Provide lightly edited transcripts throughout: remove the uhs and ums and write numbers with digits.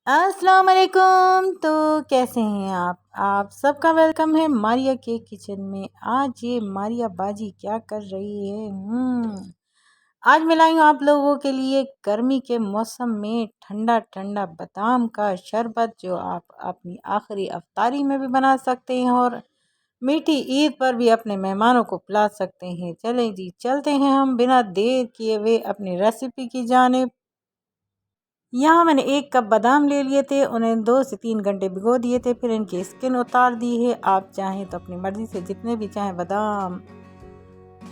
अस्सलाम वालेकुम। तो कैसे हैं आप सबका वेलकम है मारिया के किचन में। आज ये मारिया बाजी क्या कर रही है। आज मैं लाई हूँ आप लोगों के लिए गर्मी के मौसम में ठंडा ठंडा बादाम का शरबत, जो आप अपनी आखिरी अफ्तारी में भी बना सकते हैं और मीठी ईद पर भी अपने मेहमानों को पिला सकते हैं। चलें जी, चलते हैं हम बिना देर किए हुए अपनी रेसिपी की जानिब। यहाँ मैंने 1 कप बादाम ले लिए थे, उन्हें 2 से 3 घंटे भिगो दिए थे, फिर इनकी स्किन उतार दी है। आप चाहें तो अपनी मर्ज़ी से जितने भी चाहें बादाम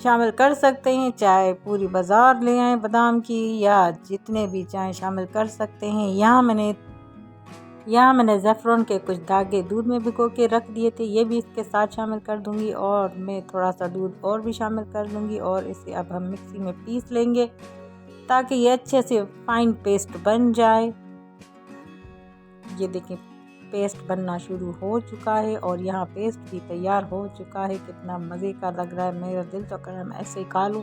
शामिल कर सकते हैं, चाहे पूरी बाज़ार ले आएँ बादाम की, या जितने भी चाहें शामिल कर सकते हैं। यहाँ मैंने ज़ैफ़रन के कुछ धागे दूध में भिगो के रख दिए थे, ये भी इसके साथ शामिल कर दूंगी, और मैं थोड़ा सा दूध और भी शामिल कर दूंगी, और इसे अब हम मिक्सी में पीस लेंगे ताकि ये अच्छे से फाइन पेस्ट बन जाए। ये देखें, पेस्ट बनना शुरू हो चुका है और यहाँ पेस्ट भी तैयार हो चुका है। कितना मज़े का लग रहा है, मेरा दिल तो कर रहा है मैं ऐसे ही खा लूँ।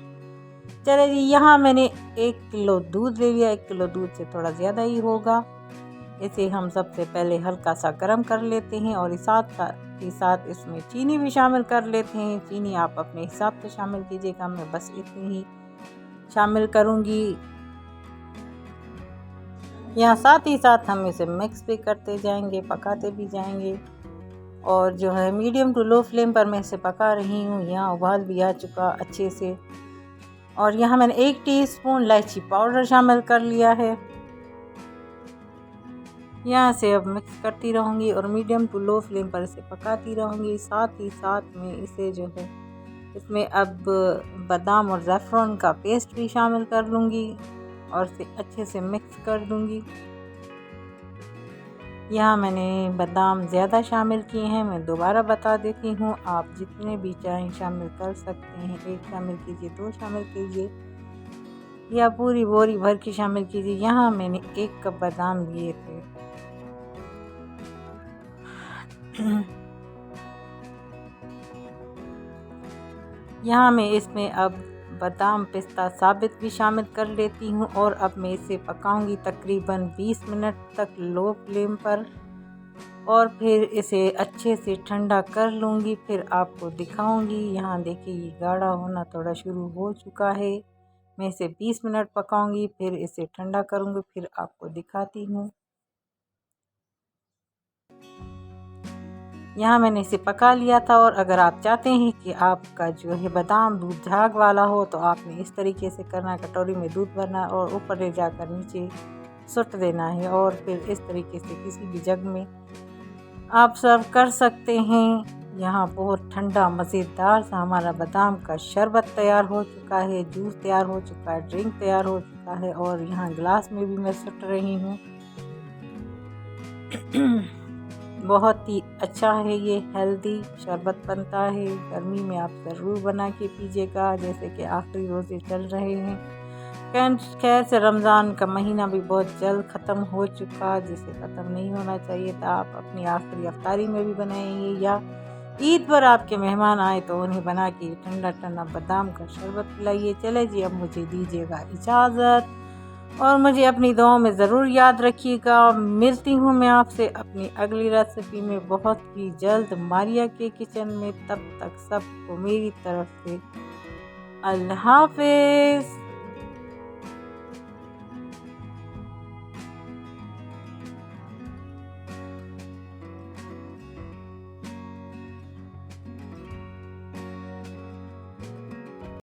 चले जी, यहाँ मैंने 1 किलो दूध ले लिया, 1 किलो दूध से थोड़ा ज़्यादा ही होगा। इसे हम सबसे पहले हल्का सा गर्म कर लेते हैं और साथ इसमें चीनी भी शामिल कर लेते हैं। चीनी आप अपने हिसाब से शामिल कीजिएगा, मैं बस इतनी ही शामिल करूँगी। यहाँ साथ ही साथ हम इसे मिक्स भी करते जाएंगे, पकाते भी जाएंगे, और जो है मीडियम टू लो फ्लेम पर मैं इसे पका रही हूँ। यहाँ उबाल भी आ चुका अच्छे से, और यहाँ मैंने 1 टीस्पून इलायची पाउडर शामिल कर लिया है। यहाँ से अब मिक्स करती रहूँगी और मीडियम टू लो फ्लेम पर इसे पकाती रहूँगी। साथ ही साथ में इसे जो है इसमें अब बादाम और ज़ैफ़रन का पेस्ट भी शामिल कर लूँगी और इसे अच्छे से मिक्स कर दूँगी। यहाँ मैंने बादाम ज़्यादा शामिल किए हैं, मैं दोबारा बता देती हूँ, आप जितने भी चाहें शामिल कर सकते हैं। 1 शामिल कीजिए, 2 शामिल कीजिए, या पूरी बोरी भर की शामिल कीजिए। यहाँ मैंने 1 कप बादाम लिए थे। यहाँ मैं इसमें अब बादाम पिस्ता साबित भी शामिल कर लेती हूँ, और अब मैं इसे पकाऊंगी तकरीबन 20 मिनट तक लो फ्लेम पर, और फिर इसे अच्छे से ठंडा कर लूँगी, फिर आपको दिखाऊंगी। यहाँ देखिए, ये गाढ़ा होना थोड़ा शुरू हो चुका है। मैं इसे 20 मिनट पकाऊंगी, फिर इसे ठंडा करूँगी, फिर आपको दिखाती हूँ। यहाँ मैंने इसे पका लिया था, और अगर आप चाहते हैं कि आपका जो है बादाम दूध झाग वाला हो तो आपने इस तरीके से करना है, कटोरी में दूध भरना और ऊपर ले जाकर नीचे सुट देना है, और फिर इस तरीके से किसी भी जग में आप सर्व कर सकते हैं। यहाँ बहुत ठंडा मज़ेदार सा हमारा बादाम का शरबत तैयार हो चुका है, जूस तैयार हो चुका है, ड्रिंक तैयार हो चुका है, और यहाँ गिलास में भी मैं सुट रही हूँ। बहुत ही अच्छा है, ये हेल्दी शरबत बनता है। गर्मी में आप ज़रूर बना के पीजिएगा, जैसे कि आखिरी रोज़े चल रहे हैं। खैर से रमज़ान का महीना भी बहुत जल्द ख़त्म हो चुका, जिसे ख़त्म नहीं होना चाहिए था। आप अपनी आखिरी अफ्तारी में भी बनाएंगे, या ईद पर आपके मेहमान आए तो उन्हें बना के ठंडा ठंडा बादाम का शरबत पिलाइए। चले जी, अब मुझे दीजिएगा इजाज़त, और मुझे अपनी दुआओं में ज़रूर याद रखिएगा। मिलती हूँ मैं आपसे अपनी अगली रेसिपी में बहुत ही जल्द मारिया के किचन में। तब तक सबको मेरी तरफ से अल्लाह हाफ़िज़।